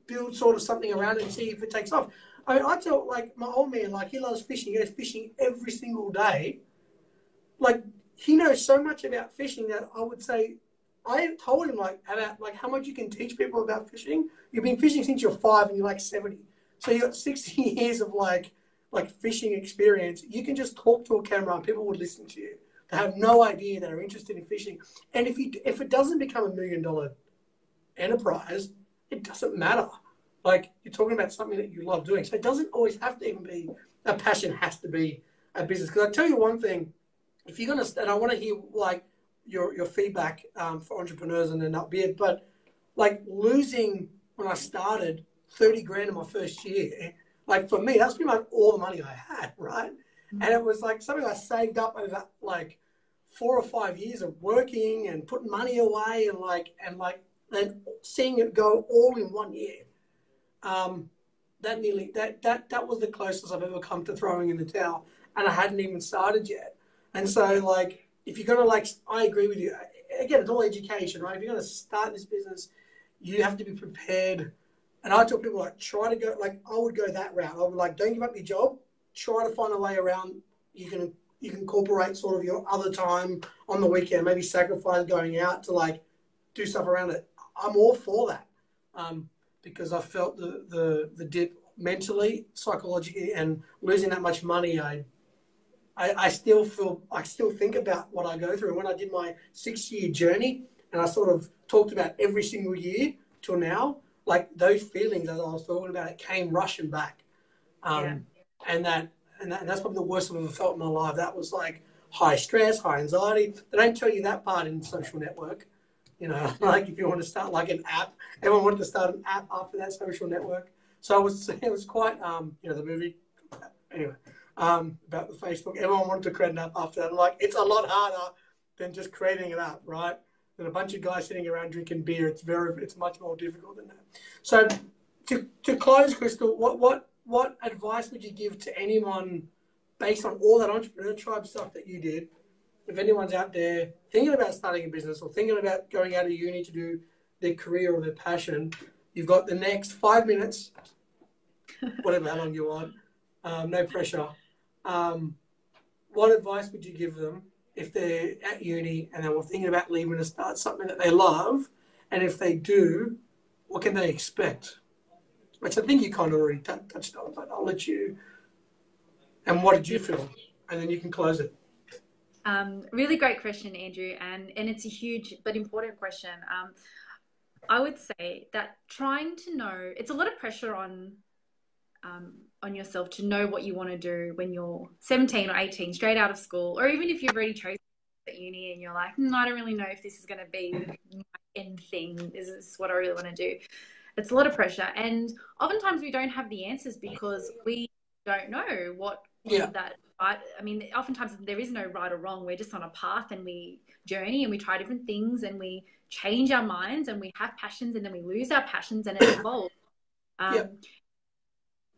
build sort of something around it and see if it takes off. I mean, I tell my old man, he loves fishing. He goes fishing every single day. He knows so much about fishing that I would say, I told him about how much you can teach people about fishing. You've been fishing since you're 5 and you're 70. So you got 60 years of fishing experience. You can just talk to a camera and people would listen to you. They have no idea they're interested in fishing. And if it doesn't become $1 million enterprise, it doesn't matter. You're talking about something that you love doing. So it doesn't always have to even be a passion, has to be a business. Because I tell you one thing, if you're going to, and I want to hear your feedback for entrepreneurs and then not be it, but losing when I started 30 grand in my first year, for me, that's pretty much all the money I had, right? Mm-hmm. And it was something I saved up over 4 or 5 years of working and putting money away and then seeing it go all in 1 year. That was the closest I've ever come to throwing in the towel, and I hadn't even started yet. And so if you're gonna I agree with you. Again, it's all education, right? If you're gonna start this business, you have to be prepared. And I tell people try to go I would go that route. I would don't give up your job. Try to find a way around. You can incorporate sort of your other time on the weekend. Maybe sacrifice going out to do stuff around it. I'm all for that because I felt the dip mentally, psychologically, and losing that much money. I still think about what I go through. When I did my 6-year journey, and I sort of talked about every single year till now, those feelings as I was talking about, it came rushing back. Yeah. And that's probably the worst I've ever felt in my life. That was like high stress, high anxiety. They don't tell you that part in social network. Like if you want to start like an app, everyone wanted to start an app after that social network. So it was quite, the movie, anyway, about the Facebook. Everyone wanted to create an app after that. I'm like, it's a lot harder than just creating an app, right? Than a bunch of guys sitting around drinking beer. It's much more difficult than that. So to close, Krystal, what advice would you give to anyone based on all that entrepreneur tribe stuff that you did? If anyone's out there thinking about starting a business or thinking about going out of uni to do their career or their passion, you've got the next 5 minutes, whatever, how long you want, no pressure. What advice would you give them if they're at uni and they were thinking about leaving to start something that they love? And if they do, what can they expect? Which I think you kind of already touched on, but I'll let you. And what did you feel? And then you can close it. Really great question, Andrew, and it's a huge but important question. I would say that trying to know, it's a lot of pressure on yourself to know what you want to do when you're 17 or 18, straight out of school, or even if you've already chosen at uni and you're like, I don't really know if this is going to be my end thing. Is this what I really want to do? It's a lot of pressure, and oftentimes we don't have the answers because we don't know what that. Right? I mean, oftentimes there is no right or wrong. We're just on a path and we journey and we try different things and we change our minds and we have passions and then we lose our passions and it evolves.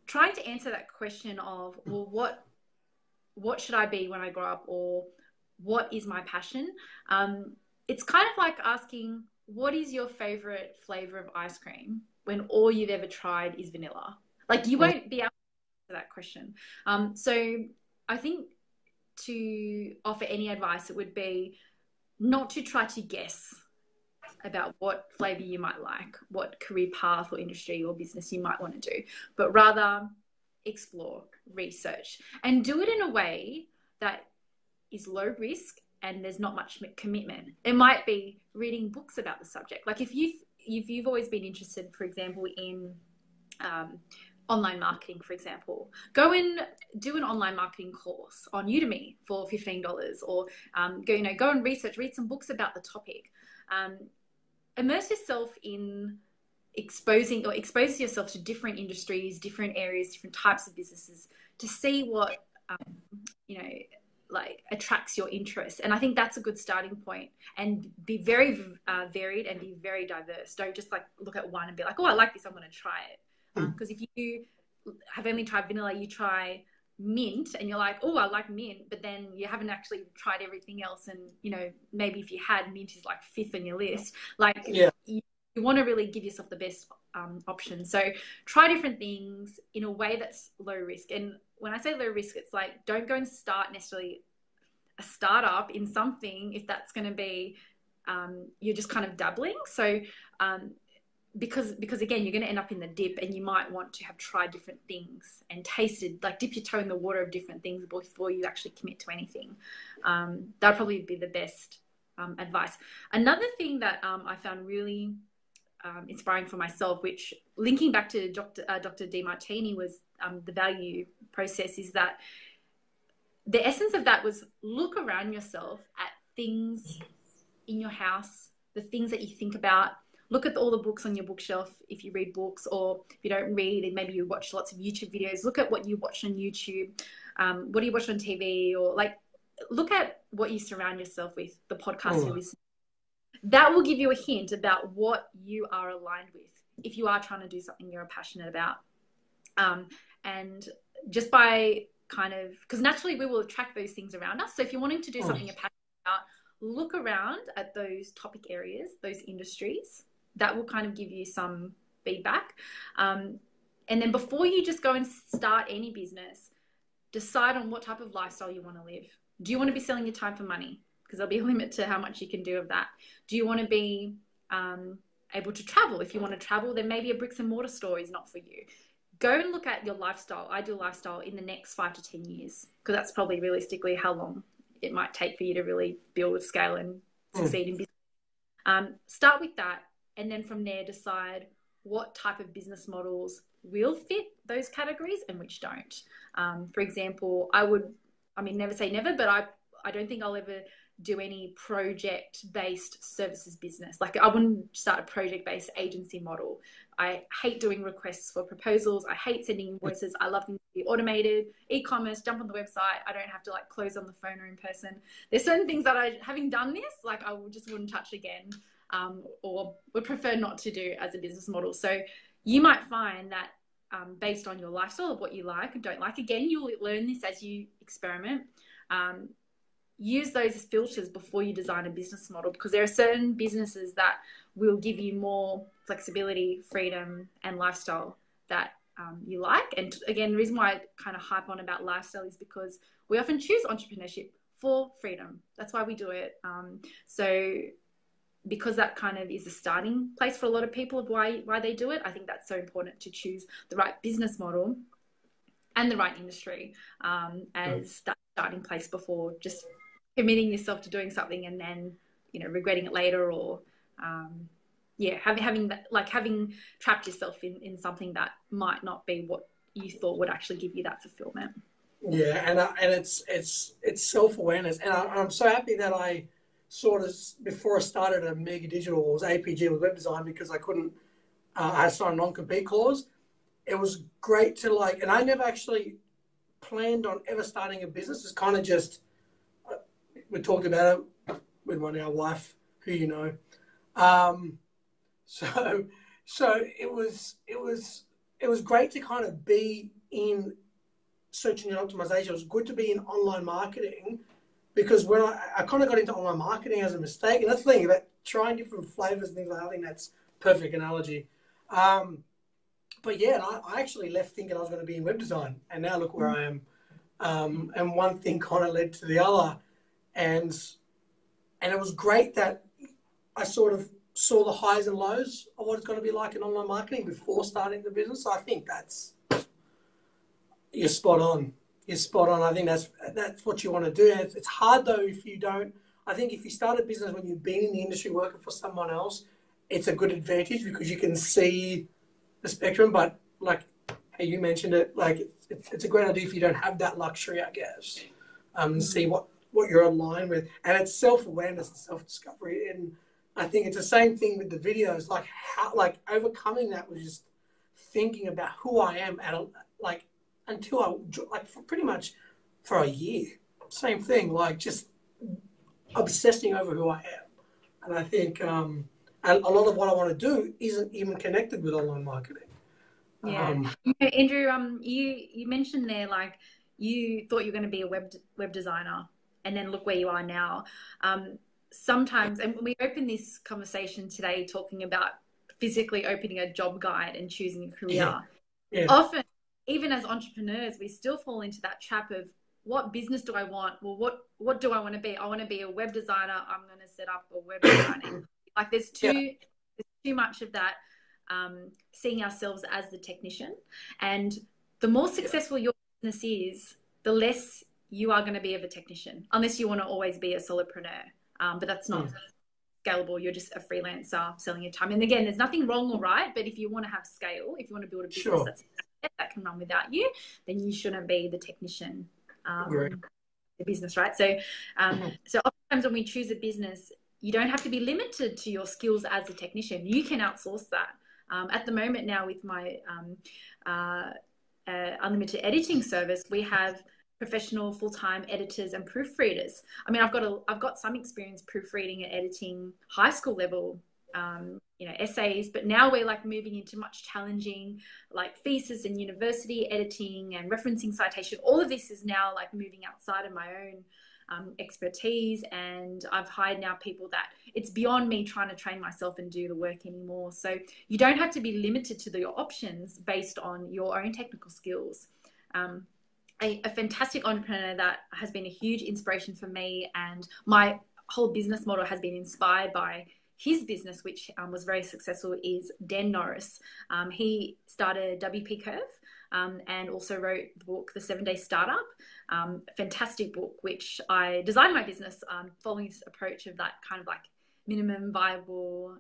Trying to answer that question of, well, what should I be when I grow up, or what is my passion? It's kind of like asking, what is your favorite flavor of ice cream when all you've ever tried is vanilla? Like, you won't be able to answer that question. So I think to offer any advice, it would be not to try to guess about what flavor you might like, what career path or industry or business you might want to do, but rather explore, research, and do it in a way that is low risk and there's not much commitment. It might be reading books about the subject. Like if you've always been interested, for example, in online marketing, for example, go and do an online marketing course on Udemy for $15, or go and read some books about the topic. Immerse yourself in expose yourself to different industries, different areas, different types of businesses to see what attracts your interest. And I think that's a good starting point. And be very varied and be very diverse. Don't just like look at one and be like, oh, I like this, I'm going to try it. Because if you have only tried vanilla, you try mint and you're like, oh, I like mint, but then you haven't actually tried everything else. And, maybe if you had, mint is like fifth on your list. Like you want to really give yourself the best option. So try different things in a way that's low risk. And when I say low risk, it's like, don't go and start necessarily a startup in something if that's going to be, you're just kind of dabbling. So, because again, you're going to end up in the dip and you might want to have tried different things and tasted, like dip your toe in the water of different things before you actually commit to anything. That'd probably be the best advice. Another thing that I found really inspiring for myself, which linking back to Dr. DeMartini, was the value process, is that the essence of that was look around yourself at things in your house, the things that you think about. Look at all the books on your bookshelf if you read books, or if you don't read and maybe you watch lots of YouTube videos. Look at what you watch on YouTube. What do you watch on TV? Or like, look at what you surround yourself with, the podcasts you listen to. That will give you a hint about what you are aligned with if you are trying to do something you're passionate about. And just by because naturally we will attract those things around us. So if you're wanting to do something you're passionate about, look around at those topic areas, those industries. That will kind of give you some feedback. And then before you just go and start any business, decide on what type of lifestyle you want to live. Do you want to be selling your time for money? Because there'll be a limit to how much you can do of that. Do you want to be able to travel? If you want to travel, then maybe a bricks and mortar store is not for you. Go and look at your ideal lifestyle in the next 5 to 10 years, because that's probably realistically how long it might take for you to really build, scale, and succeed in business. Start with that. And then from there, decide what type of business models will fit those categories and which don't. For example, never say never, but I don't think I'll ever do any project-based services business. Like I wouldn't start a project-based agency model. I hate doing requests for proposals. I hate sending invoices. I love them to be automated. E-commerce, jump on the website. I don't have to like close on the phone or in person. There's certain things that having done this, like I just wouldn't touch again, or would prefer not to do as a business model. So you might find that based on your lifestyle of what you like and don't like, again, you'll learn this as you experiment. Use those as filters before you design a business model, because there are certain businesses that will give you more flexibility, freedom, and lifestyle that you like. And again, the reason why I kind of hype on about lifestyle is because we often choose entrepreneurship for freedom. That's why we do it. So because that kind of is a starting place for a lot of people of why they do it, I think that's so important to choose the right business model and the right industry as that starting place before just committing yourself to doing something and then, regretting it later, or having trapped yourself in something that might not be what you thought would actually give you that fulfillment. Yeah, and it's self-awareness, and I'm so happy that I sort of, before I started a Mega Digital, was APG with web design, because I couldn't. I signed a non-compete clause. It was great to and I never actually planned on ever starting a business. It's kind of just. We talked about it with my now wife, who you know. So it was great to kind of be in search engine optimization. It was good to be in online marketing, because when I kind of got into online marketing as a mistake, and that's the thing about trying different flavors and things like that. I think that's perfect analogy. But yeah, I actually left thinking I was going to be in web design, and now look where I am. And one thing kind of led to the other. And it was great that I sort of saw the highs and lows of what it's going to be like in online marketing before starting the business. So I think you're spot on. You're spot on. I think that's what you want to do. And it's hard though if you don't. I think if you start a business when you've been in the industry working for someone else, it's a good advantage because you can see the spectrum. But like hey, you mentioned it, like it's a great idea if you don't have that luxury, I guess. See what you're aligned with, and it's self-awareness and self-discovery. And I think it's the same thing with the videos. Like how, overcoming that was just thinking about who I am until for pretty much for a year. Same thing, just obsessing over who I am. And I think and a lot of what I want to do isn't even connected with online marketing. Yeah, Andrew, you mentioned there you thought you were going to be a web designer. And then look where you are now. Sometimes, and we opened this conversation today talking about physically opening a job guide and choosing a career. Yeah. Often, even as entrepreneurs, we still fall into that trap of what business do I want? Well, what do I want to be? I want to be a web designer. I'm going to set up a web designing. There's too much of that seeing ourselves as the technician. And the more successful your business is, the less you are going to be of a technician, unless you want to always be a solopreneur. But that's not scalable. You're just a freelancer selling your time. And again, there's nothing wrong or right, but if you want to have scale, if you want to build a business that can run without you, then you shouldn't be the technician, the business, right? So, so oftentimes when we choose a business, you don't have to be limited to your skills as a technician. You can outsource that. At the moment now with my unlimited editing service, we have professional full-time editors and proofreaders. I mean, I've got some experience proofreading and editing high school level, essays, but now we're moving into much challenging, thesis and university editing and referencing citation. All of this is now moving outside of my own expertise, and I've hired now people that it's beyond me trying to train myself and do the work anymore. So you don't have to be limited to your options based on your own technical skills. A fantastic entrepreneur that has been a huge inspiration for me, and my whole business model has been inspired by his business, which was very successful, is Dan Norris. He started WP Curve and also wrote the book, The 7-Day Startup. Fantastic book, which I designed my business following this approach of that kind of minimum viable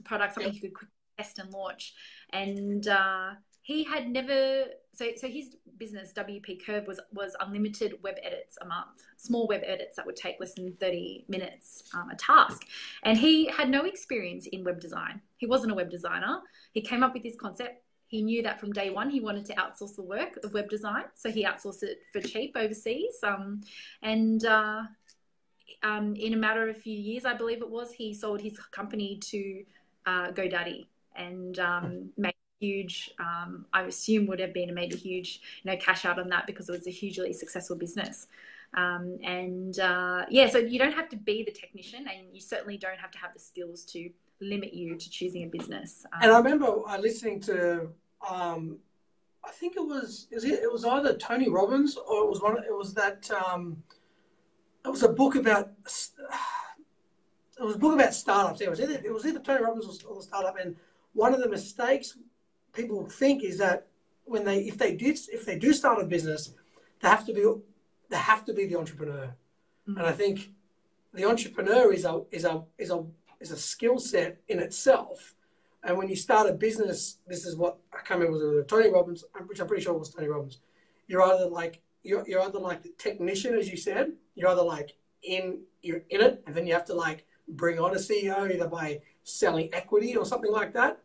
product, something you could quickly test and launch. And he had never, so his business, WP Curve, was unlimited web edits a month, small web edits that would take less than 30 minutes a task. And he had no experience in web design. He wasn't a web designer. He came up with this concept. He knew that from day one he wanted to outsource the work of web design, so he outsourced it for cheap overseas. In a matter of a few years, I believe it was, he sold his company to GoDaddy and made huge, I assume would have been made a huge, cash out on that because it was a hugely successful business. So you don't have to be the technician, and you certainly don't have to have the skills to limit you to choosing a business. And I remember listening to, I think it was either Tony Robbins or it was a book about startups. It was either Tony Robbins or startup, and one of the mistakes people think is that if they do start a business, they have to be the entrepreneur. Mm-hmm. And I think the entrepreneur is a skill set in itself. And when you start a business, this is what I can't remember, was it Tony Robbins, which I'm pretty sure was Tony Robbins. You're either like the technician, as you said. You're either like you're in it, and then you have to like bring on a CEO either by selling equity or something like that.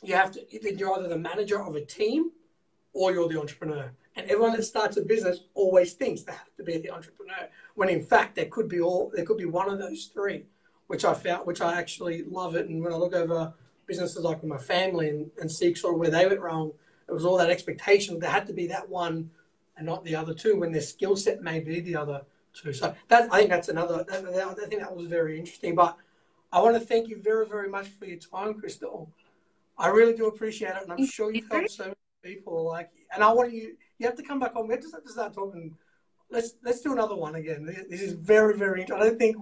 You're either the manager of a team or you're the entrepreneur. And everyone that starts a business always thinks they have to be the entrepreneur, when in fact there could be one of those three, which I actually love it. And when I look over businesses like with my family and see sort of where they went wrong, it was all that expectation there had to be that one and not the other two, when their skill set may be the other two. So I think that's another. I think that was very interesting. But I want to thank you very, very much for your time, Krystal. I really do appreciate it, and I'm sure you've helped so many people. And I want you have to come back on. We just have to start talking. Let's do another one again. This is very, very interesting. I don't think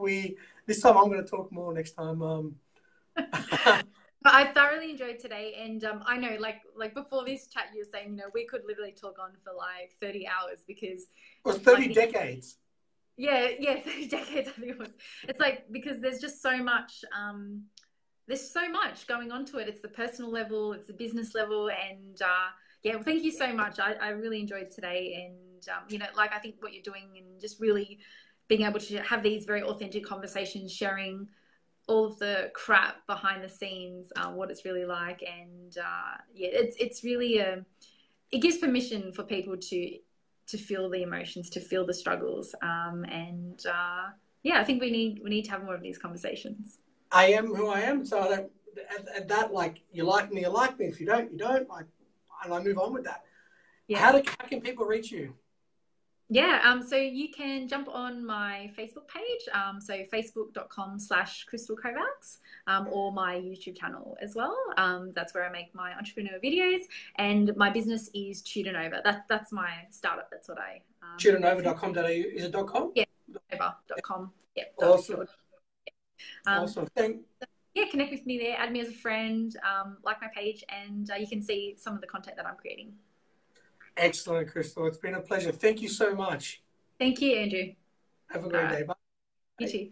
this time I'm going to talk more next time. I thoroughly enjoyed today, and I know, like before this chat, you were saying, we could literally talk on for like 30 hours because or 30 decades. Yeah, 30 decades. I think it was. It's like, because there's just so much. There's so much going on to it. It's the personal level, it's the business level, and well, thank you so much. I really enjoyed today, and I think what you're doing, and just really being able to have these very authentic conversations, sharing all of the crap behind the scenes, what it's really like, and it's really it gives permission for people to feel the emotions, to feel the struggles, I think we need to have more of these conversations. I am who I am, so I don't. At that, like, you like me, you like me. If you don't, you don't. Like, and I move on with that. Yeah. How can people reach you? Yeah, so you can jump on my Facebook page, so facebook.com/Krystal Kovacs, or my YouTube channel as well. That's where I make my entrepreneur videos, and my business is TutorNova. That's my startup. That's what I. TutorNova.com.au, is it .com? Yeah, Nova.com. Yeah. Awesome. Awesome. Connect with me there. Add me as a friend. Like my page, and you can see some of the content that I'm creating. Excellent, Krystal. It's been a pleasure. Thank you so much. Thank you, Andrew. Have a great day. Bye. You too.